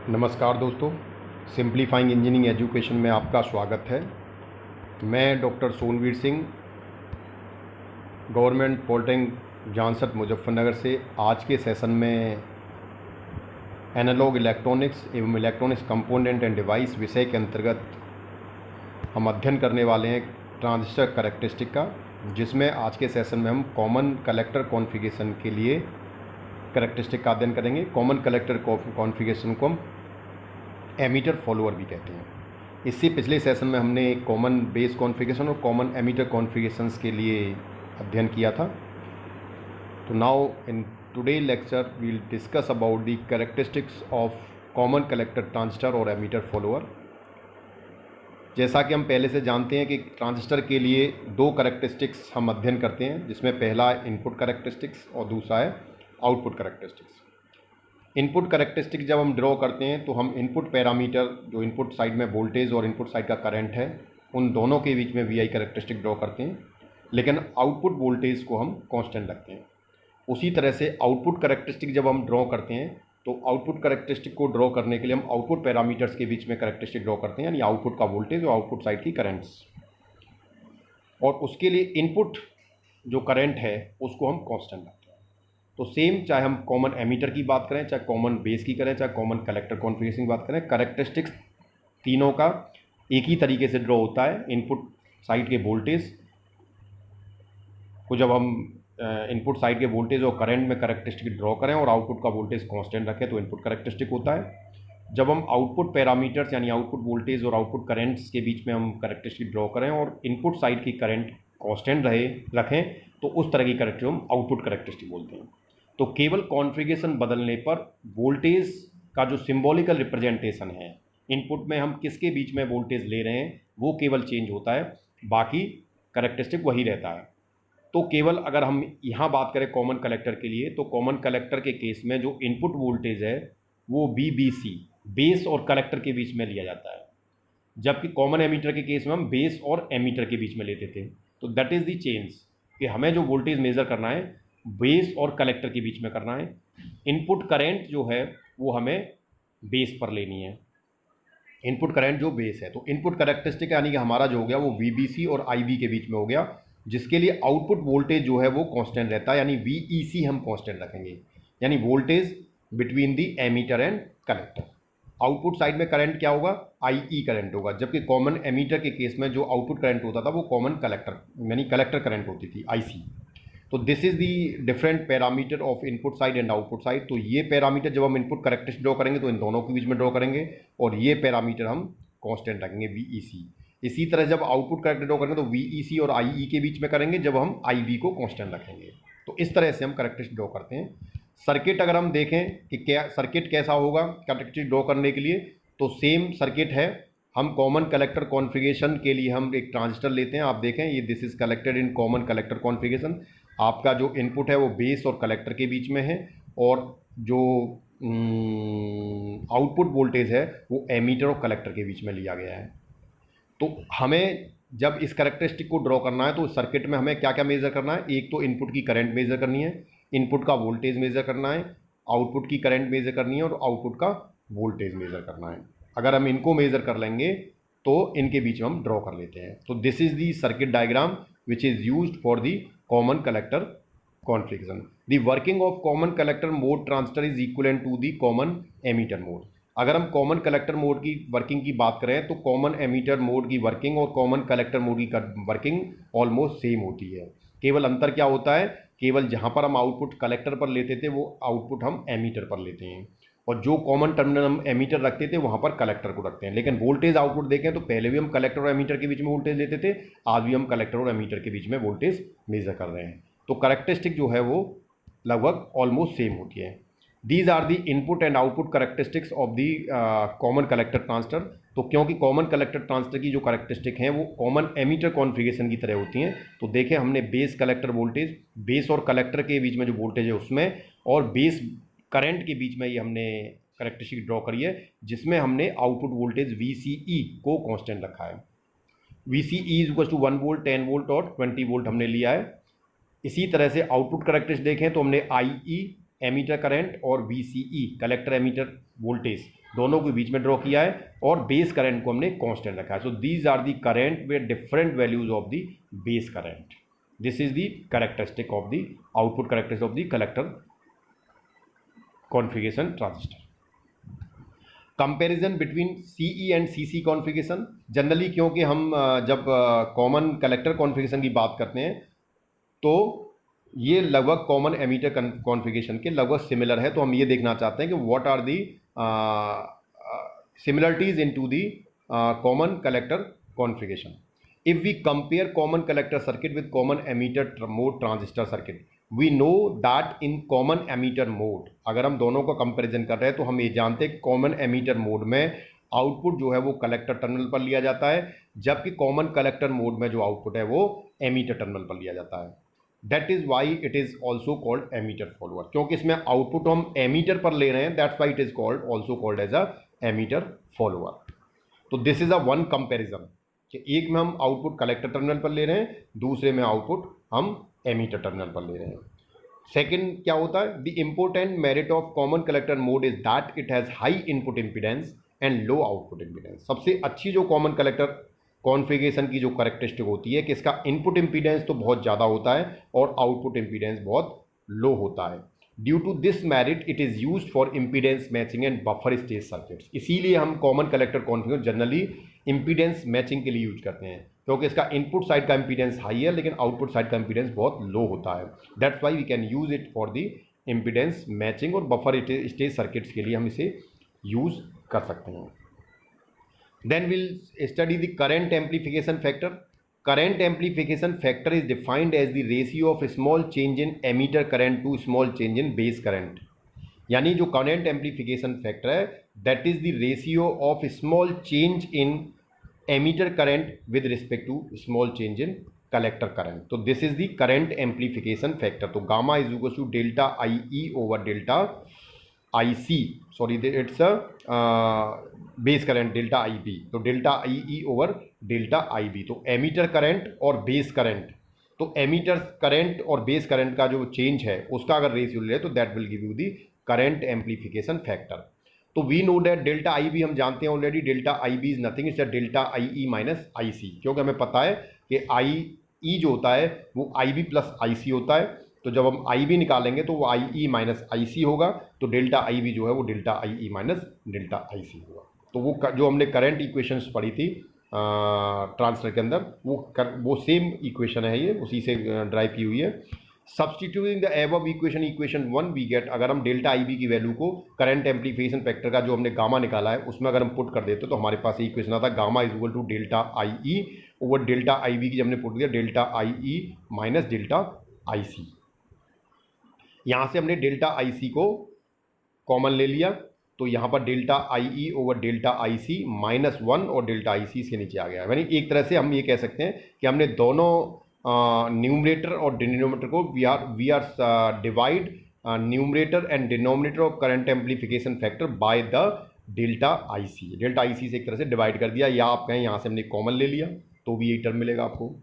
नमस्कार दोस्तों, simplifying engineering education में आपका स्वागत है। मैं doctor Sonveer Singh, government polytechnic Jansath Muzaffarnagar से आज के सेशन में एनालॉग इलेक्ट्रॉनिक्स एवं इलेक्ट्रॉनिक्स कंपोनेंट एंड डिवाइस विषय के अंतर्गत हम अध्ययन करने वाले हैं ट्रांजिस्टर कैरेक्टरिस्टिक का, जिसमें आज के सेशन में हम कॉमन कलेक्टर कॉन्फ़िगरेशन के लिए कैरेक्टरिस्टिक का अध्ययन करेंगे। कॉमन कलेक्टर कॉन्फ़िगरेशन को हम एमीटर फॉलोअर भी कहते हैं। इससे पिछले सेशन में हमने कॉमन बेस कॉन्फ़िगरेशन और कॉमन एमीटर कॉन्फ़िगरेशंस के लिए अध्ययन किया था। तो now in today lecture we will discuss about the characteristics of common collector transistor और एमीटर फॉलोअर। जैसा कि हम पहले से जानते हैं कि ट्रांजिस्टर के लिए दो कैरेक्टरिस्टिक्स हम अध्ययन करते हैं, जिसमें पहला इनपुट कैरेक्टरिस्टिक्स और दूसरा है आउटपुट कैरेक्टरिस्टिक्स। इनपुट कैरेक्टरिस्टिक जब हम ड्रॉ करते हैं तो हम इनपुट पैरामीटर, जो इनपुट साइड में वोल्टेज और इनपुट साइड का करंट है, उन दोनों के बीच में वी कैरेक्टरिस्टिक ड्रॉ करते हैं, लेकिन आउटपुट वोल्टेज को हम कांस्टेंट रखते हैं। उसी तरह से आउटपुट कैरेक्टरिस्टिक जब हम ड्रॉ करते हैं तो आउटपुट कैरेक्टरिस्टिक को ड्रॉ करने के लिए हम आउटपुट पैरामीटर्स के बीच में कैरेक्टरिस्टिक ड्रॉ करते हैं, यानी आउटपुट का वोल्टेज और आउटपुट साइड की करंट्स, और उसके लिए इनपुट जो करंट है उसको हम कांस्टेंट रखते हैं। तो सेम, चाहे हम कॉमन एमीटर की बात करें, चाहे कॉमन बेस की करें, चाहे कॉमन कलेक्टर कॉन्फ़िगरेशन की बात करें, कैरेक्टरिस्टिक्स तीनों का एक ही तरीके से ड्रॉ होता है। इनपुट साइड के वोल्टेज को जब हम इनपुट साइड के वोल्टेज और करंट में कैरेक्टरिस्टिक ड्रॉ करें और आउटपुट का वोल्टेज कांस्टेंट रखें तो इनपुट कैरेक्टरिस्टिक होता है। जब हम आउटपुट पैरामीटर्स यानी आउटपुट वोल्टेज और आउटपुट करंट्स के बीच में हम कैरेक्टरिस्टिक ड्रॉ करें और इनपुट साइड की करंट कांस्टेंट रखें तो उस तरह की कैरेक्टरिस्टिक हम आउटपुट कैरेक्टरिस्टिक बोलते हैं। तो केवल कॉन्फ़िगरेशन बदलने पर वोल्टेज का जो सिंबॉलिकल रिप्रेजेंटेशन है, इनपुट में हम किसके बीच में वोल्टेज ले रहे हैं, वो केवल चेंज होता है, बाकी कैरेक्टरिस्टिक वही रहता है। तो केवल अगर हम यहाँ बात करें कॉमन कलेक्टर के लिए, तो कॉमन कलेक्टर के केस में जो इनपुट वोल्टेज है वो BBC, बेस और कलेक्टर के बीच में लिया जाता है, जबकि कॉमन एमीटर के केस में हम बेस और एमीटर के बीच में लेते थे। तो दैट इज़ द चेंज कि हमें जो वोल्टेज मेज़र करना है बेस और कलेक्टर के बीच में करना है। इनपुट करंट जो है वो हमें बेस पर लेनी है, इनपुट करंट जो बेस है। तो इनपुट कैरेक्टरिस्टिक यानी कि हमारा जो हो गया वो VBC और IB के बीच में हो गया, जिसके लिए आउटपुट वोल्टेज जो है वो कांस्टेंट रहता है, यानी VEC हम कांस्टेंट रखेंगे, यानी voltage between the emitter and collector. Output side में करंट क्या होगा, IE करंट होगा, जबकि कॉमन एमीटर के केस में जो आउटपुट करंट होता था वो कॉमन कलेक्टर यानी कलेक्टर करंट होती थी, IC। तो this is the different parameter of input side and output side. तो ये पैरामीटर जब हम इनपुट कैरेक्टरिस्टिक ड्रॉ करेंगे तो इन दोनों के बीच में ड्रॉ करेंगे, और ये पैरामीटर हम कांस्टेंट रखेंगे, VEC। इसी तरह जब आउटपुट कैरेक्टर ड्रॉ करेंगे तो VEC और IE के बीच में करेंगे, जब हम IB को कांस्टेंट रखेंगे। तो इस तरह से हम कैरेक्टरिस्टिक ड्रॉ करते हैं। सर्किट अगर हम देखें कि क्या सर्किट कैसा होगा कैरेक्टरिस्टिक ड्रॉ करने के लिए, तो सेम सर्किट है। हम कॉमन कलेक्टर कॉन्फ़िगरेशन के लिए हम एक ट्रांजिस्टर लेते हैं। आप देखें ये this is collected in common collector configuration. आपका जो इनपुट है वो बेस और कलेक्टर के बीच में है, और जो आउटपुट वोल्टेज है वो एमीटर और कलेक्टर के बीच में लिया गया है। तो हमें जब इस कैरेक्टरिस्टिक को ड्रॉ करना है तो सर्किट में हमें क्या क्या मेज़र करना है, एक तो इनपुट की करंट मेज़र करनी है, इनपुट का वोल्टेज मेज़र करना है, आउटपुट की करंट मेज़र करनी है और आउटपुट का वोल्टेज मेज़र करना है। अगर हम इनको मेज़र कर लेंगे तो इनके बीच में हम ड्रॉ कर लेते हैं। तो this is the circuit diagram which is used for the common collector configuration. The working of common collector mode transistor is equivalent to the common emitter mode. अगर हम कॉमन कलेक्टर मोड की working की बात करें तो common emitter mode की working और common collector mode की वर्किंग ऑलमोस्ट सेम होती है। केवल अंतर क्या होता है, केवल जहाँ पर हम आउटपुट कलेक्टर पर लेते थे वो आउटपुट हम एमीटर पर लेते हैं, और जो कॉमन टर्मिनल हम एमीटर रखते थे वहाँ पर कलेक्टर को रखते हैं। लेकिन वोल्टेज आउटपुट देखें तो पहले भी हम कलेक्टर और एमीटर के बीच में वोल्टेज लेते थे, आज भी हम कलेक्टर और एमीटर के बीच में वोल्टेज मेजर कर रहे हैं। तो कैरेक्टरिस्टिक जो है वो लगभग ऑलमोस्ट सेम होती है। These are the input and output characteristics of the common collector transistor. तो क्योंकि कॉमन कलेक्टर ट्रांजिस्टर की जो कैरेक्टरिस्टिक हैं वो कॉमन एमीटर कॉन्फ़िगरेशन की तरह होती हैं, तो देखें हमने बेस कलेक्टर वोल्टेज, बेस और कलेक्टर के बीच में जो वोल्टेज है उसमें, और बेस करंट के बीच में ये हमने कैरेक्टरिस्टिक ड्रॉ करी है, जिसमें हमने आउटपुट वोल्टेज VCE को कांस्टेंट रखा है। VCE is equal to 1 volt, 10 volt और 20 वोल्ट हमने लिया है। इसी तरह से आउटपुट कैरेक्टरिस्टिक देखें तो हमने IE एमीटर करंट और VCE कलेक्टर एमीटर वोल्टेज दोनों के बीच में ड्रॉ किया है, और बेस करंट को हमने कांस्टेंट रखा है. So these are the current with different values of the base current. This is the characteristic of the output characteristic of the collector configuration transistor. Comparison between CE and CC configuration. Generally क्योंकि हम जब common collector configuration की बात करते हैं तो ये लगभग कॉमन एमीटर कॉन्फ़िगरेशन के लगभग सिमिलर है, तो हम ये देखना चाहते हैं कि what are the similarities into the common collector configuration. If we compare common collector circuit with common emitter mode transistor circuit, we know that in common emitter mode, अगर हम दोनों का कंपैरिजन कर रहे हैं तो हम ये जानते हैं कॉमन एमीटर मोड में आउटपुट जो है वो कलेक्टर टर्मिनल पर लिया जाता है, जबकि कॉमन कलेक्टर मोड में जो आउटपुट है वो एमीटर टर्मिनल पर लिया जाता है. That is why it is also called emitter follower, क्योंकि इसमें आउटपुट हम एमीटर पर ले रहे हैं. That's why it is called also called as a emitter follower. तो this is a one comparison कि एक में हम आउटपुट कलेक्टर टर्मिनल पर ले रहे हैं, दूसरे में आउटपुट हम एमीटर टर्मिनल पर ले रहे हैं. सेकंड क्या होता है, the important merit of common collector mode is that it has high input impedance and low output impedance. सबसे अच्छी जो कॉमन कलेक्टर कॉन्फ़िगरेशन की जो कैरेक्टरिस्टिक होती है कि इसका इनपुट इंपीडेंस तो बहुत ज़्यादा होता है और आउटपुट इंपीडेंस बहुत लो होता है. Due to this merit it is used for impedance matching and buffer stage circuits. इसीलिए हम common collector configuration generally impedance matching के लिए यूज करते हैं, क्योंकि इसका इनपुट साइड का इंपीडेंस हाई है लेकिन आउटपुट साइड का इंपीडेंस बहुत लो होता है. That's why we can use it for the impedance matching और बफर स्टेज सर्किट्स के लिए हम इसे यूज कर सकते हैं. Then we'll study the current amplification factor. Current amplification factor is defined as the ratio of small change in emitter current to small change in base current. यानी जो current amplification factor है that is the ratio of small change in emitter current with respect to small change in collector current. तो this is the current amplification factor. तो gamma is equal to delta IE over delta IC, sorry it's base current delta IB, तो delta IE over delta IB. तो emitter current और base current, तो emitter current और base current का जो change है उसका अगर रेशियो ले तो that will give you the current amplification factor. तो we know that delta IB हम जानते हैं already, delta IB is nothing is delta IE minus IC, क्योंकि हमें पता है कि IE जो होता है वो IB प्लस IC होता है. तो जब हम IB निकालेंगे तो वो IE माइनस IC होगा, तो डेल्टा IB जो है वो delta IE minus delta IC होगा. तो वो जो हमने करंट इक्वेशंस पढ़ी थी ट्रांसफर के अंदर वो सेम इक्वेशन है, ये उसी से ड्राइव की हुई है. Substituting the above equation 1 we get, अगर हम डेल्टा IB की वैल्यू को करंट एम्पलीफिकेशन फैक्टर का जो हमने गामा निकाला है उसमें अगर हम पुट कर देते तो हमारे पास इक्वेशन आता है gamma is equal to delta IE over delta IB की हमने पुट दिया delta IE minus delta IC. यहाँ से हमने डेल्टा IC को कॉमन ले लिया, तो यहाँ पर delta IE over delta IC minus 1 और डेल्टा IC इसके नीचे आ गया. यानी एक तरह से हम ये कह सकते हैं कि हमने दोनों न्यूमरेटर और डिनोमिनेटर को we are divide numerator and denominator of current amplification factor by the delta IC. Delta IC से एक तरह से डिवाइड कर दिया, या आप कहें यहाँ से हमने कॉमन ले लिया तो भी यही टर्म मिलेगा आपको.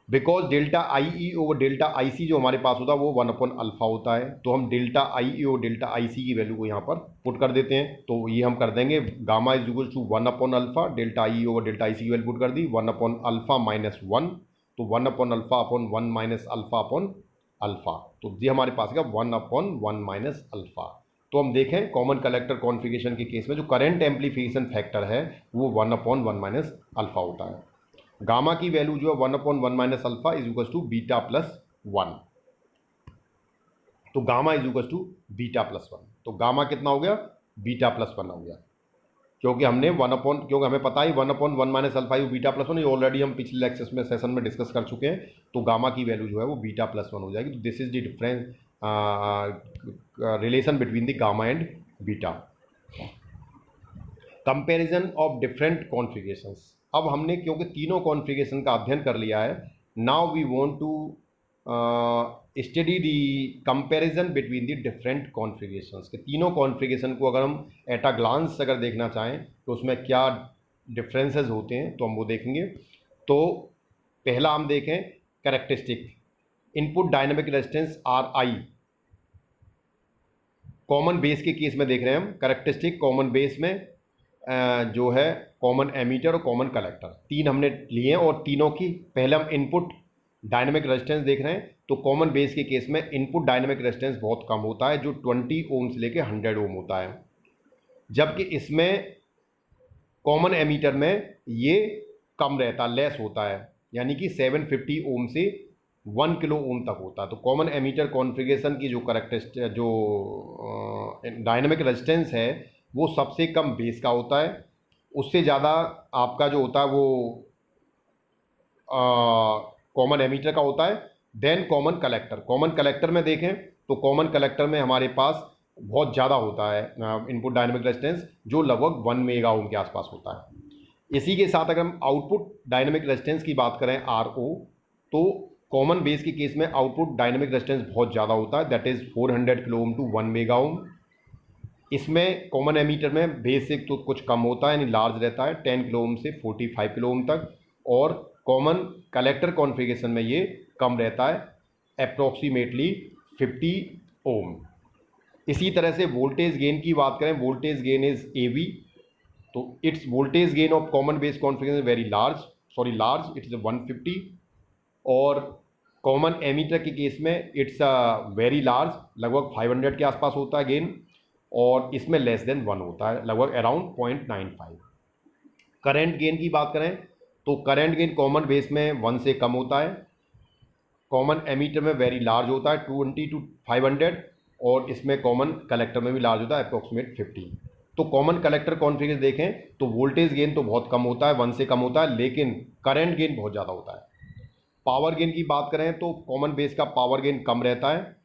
Because delta IE over delta IC जो हमारे पास होता है वो 1 अपॉन अल्फा होता है, तो हम delta IE over delta IC की वैल्यू को यहाँ पर पुट कर देते हैं. तो ये हम कर देंगे gamma is equal to 1 upon alpha, delta IE over delta IC की वैल्यू पुट कर दी 1 अपॉन अल्फा माइनस 1, तो 1 upon alpha upon 1 minus alpha upon alpha. तो ये हमारे पास का 1 अपॉन 1 माइनस अल्फा. तो हम देखें कॉमन कलेक्टर कॉन्फ़िगरेशन के केस में जो करंट एम्पलीफिकेशन फैक्टर है वो 1 अपॉन 1 माइनस अल्फा होता है. गामा की वैल्यू जो है 1 upon 1 minus alpha is equal to beta plus 1. तो gamma is equal to beta plus 1. तो गामा कितना हो गया, बीटा प्लस 1 हो गया, क्योंकि हमने क्योंकि हमें पता है 1 upon 1 minus alpha beta plus 1, ये ऑलरेडी हम पिछले लेक्चर्स में सेशन में डिस्कस कर चुके हैं. तो गामा की वैल्यू जो है वो बीटा प्लस 1 हो जाएगी. तो this is the difference relation between the gamma and beta. Comparison of different configurations. अब हमने क्योंकि तीनों कॉन्फ़िगरेशन का अध्ययन कर लिया है, now we want to study the comparison between the different configurations. के तीनों कॉन्फ़िगरेशन को अगर हम एट अ ग्लांस अगर देखना चाहें तो उसमें क्या डिफरेंसेस होते हैं तो हम वो देखेंगे. तो पहला हम देखें characteristic. Input dynamic resistance RI common base के केस में देख रहे हैं हम कैरेक्टरिस्टिक कॉमन बेस में जो है कॉमन एमीटर और कॉमन कलेक्टर, तीन हमने लिए हैं और तीनों की पहले हम इनपुट डायनेमिक रेजिस्टेंस देख रहे हैं। तो कॉमन बेस के केस में इनपुट डायनेमिक रेजिस्टेंस बहुत कम होता है, जो 20 ओम से लेके 100 ओम होता है, जबकि इसमें कॉमन एमीटर में ये कम रहता, लेस होता है, यानी कि 750 ओम से 1 किलो ओम तक होता है। तो कॉमन एमीटर कॉन्फ़िगरेशन की जो करेक्टरिस्टिक जो डायनेमिक रेजिस्टेंस है वो सबसे कम बेस का होता है, उससे ज़्यादा आपका जो होता है वो कॉमन एमीटर का होता है। Then common collector, common collector में देखें तो कॉमन कलेक्टर में हमारे पास बहुत ज़्यादा होता है इनपुट डायनेमिक रेजिस्टेंस, जो लगभग 1 मेगा ओम के आसपास होता है। इसी के साथ अगर हम आउटपुट डायनेमिक रेजिस्टेंस की बात करें RO, तो कॉमन बेस के केस में आउटपुट डायनेमिक रेजिस्टेंस बहुत ज़्यादा होता है, that is 400 kilo ohm to 1 mega ohm. इसमें कॉमन एमीटर में बेसिक तो कुछ कम होता है, यानी लार्ज रहता है 10 किलो ओम से 45 किलो ओम तक, और कॉमन कलेक्टर कॉन्फ़िगरेशन में ये कम रहता है, अप्रॉक्सीमेटली 50 ओम। इसी तरह से वोल्टेज गेन की बात करें, वोल्टेज गेन इज AV, तो it's voltage gain of common base configuration very large, it is 150, और कॉमन एमीटर के केस में इट्स वेरी लार्ज, लगभग 500 के आसपास होता है गेन, और इसमें लेस देन 1 होता है, लगभग अराउंड 0.95। करंट गेन की बात करें तो करंट गेन कॉमन बेस में 1 से कम होता है, कॉमन एमीटर में वेरी लार्ज होता है 220 to 500, और इसमें कॉमन कलेक्टर में भी लार्ज होता है अप्रॉक्सीमेट 50। तो कॉमन कलेक्टर कॉन्फ़िगरेशन देखें तो वोल्टेज गेन तो बहुत कम होता है, 1 से कम होता है, लेकिन करंट गेन बहुत ज़्यादा होता है। पावर गेन की बात करें तो कॉमन बेस का पावर गेन कम रहता है,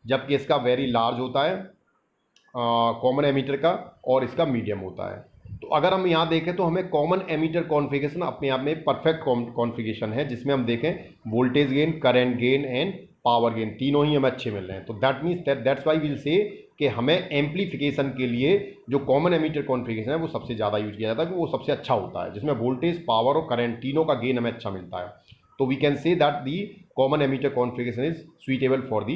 जबकि इसका वेरी लार्ज होता है कॉमन एमीटर का, और इसका मीडियम होता है। तो अगर हम यहाँ देखें तो हमें कॉमन एमीटर कॉन्फ़िगरेशन अपने आप में परफेक्ट कॉन्फ़िगरेशन है, जिसमें हम देखें voltage gain, current gain and power gain तीनों ही हमें अच्छे मिल रहे हैं। तो that means that's why will say कि हमें एम्पलीफिकेशन के लिए जो कॉमन एमीटर कॉन्फ़िगरेशन है वो सबसे ज़्यादा यूज किया जाता है, कि वो सबसे अच्छा होता है, जिसमें वोल्टेज, पावर और करंट तीनों का गेन हमें अच्छा मिलता है। तो we can say that the common emitter configuration is suitable for the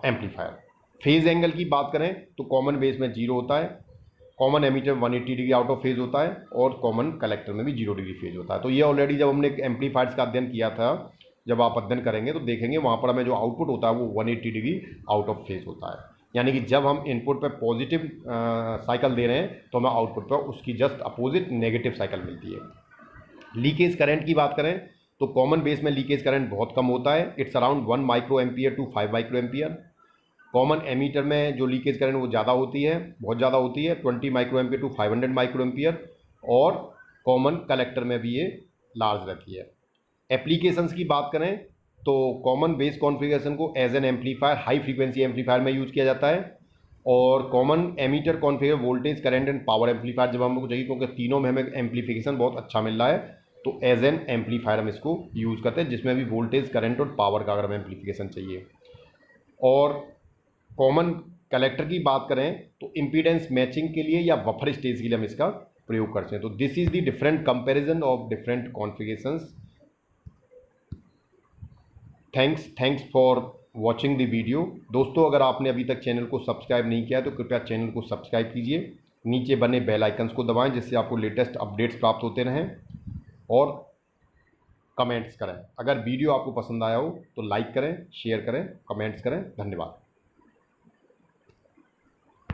amplifier. Phase angle की बात करें तो कॉमन बेस में 0 होता है, common ammeter 180 degree out of phase होता है, और कॉमन कलेक्टर में भी 0 डिग्री फेज़ होता है। तो ये ऑलरेडी जब हमने एम्पलीफायर्स का अध्ययन किया था, जब आप अध्ययन करेंगे तो देखेंगे वहाँ पर हमें जो आउटपुट होता है वो 180 डिग्री आउट ऑफ फेज़ होता है, यानी कि जब हम इनपुट पर पॉजिटिव साइकिल दे रहे हैं तो हमें आउटपुट पर उसकी जस्ट अपोजिट नेगेटिव साइकिल मिलती है। लीकेज करंट की बात करें तो कॉमन बेस में लीकेज करंट बहुत कम होता है, it's around 1 micro ampere to 5 micro ampere. Common emitter में जो लीकेज करंट वो ज़्यादा होती है, बहुत ज़्यादा होती है, 20 micro ampere to 500 micro ampere, और कॉमन कलेक्टर में भी ये लार्ज रहती है। एप्लीकेशंस की बात करें तो कॉमन बेस कॉन्फ़िगरेशन को as an amplifier, high frequency amplifier में यूज़ किया जाता है, और common emitter configure voltage, current and power amplifier जब हमको चाहिए, क्योंकि तीनों में हमें एम्पलीफिकेशन बहुत अच्छा मिल रहा है, तो एज एन एम्पलीफायर हम इसको यूज़ करते हैं, जिसमें भी वोल्टेज, करंट और पावर का अगर हमें एम्पलीफिकेशन चाहिए। और कॉमन कलेक्टर की बात करें तो इम्पीडेंस मैचिंग के लिए या बफर स्टेज के लिए हम इसका प्रयोग करते हैं। तो this is the different comparison of different configurations. Thanks for watching the video. दोस्तों, अगर आपने अभी तक चैनल को सब्सक्राइब नहीं किया है तो कृपया चैनल को सब्सक्राइब कीजिए, नीचे बने बेल आइकन्स को दबाएं, जिससे आपको लेटेस्ट अपडेट्स प्राप्त होते रहें, और कमेंट्स करें। अगर वीडियो आपको पसंद आया हो तो लाइक करें, शेयर करें, कमेंट्स करें। धन्यवाद।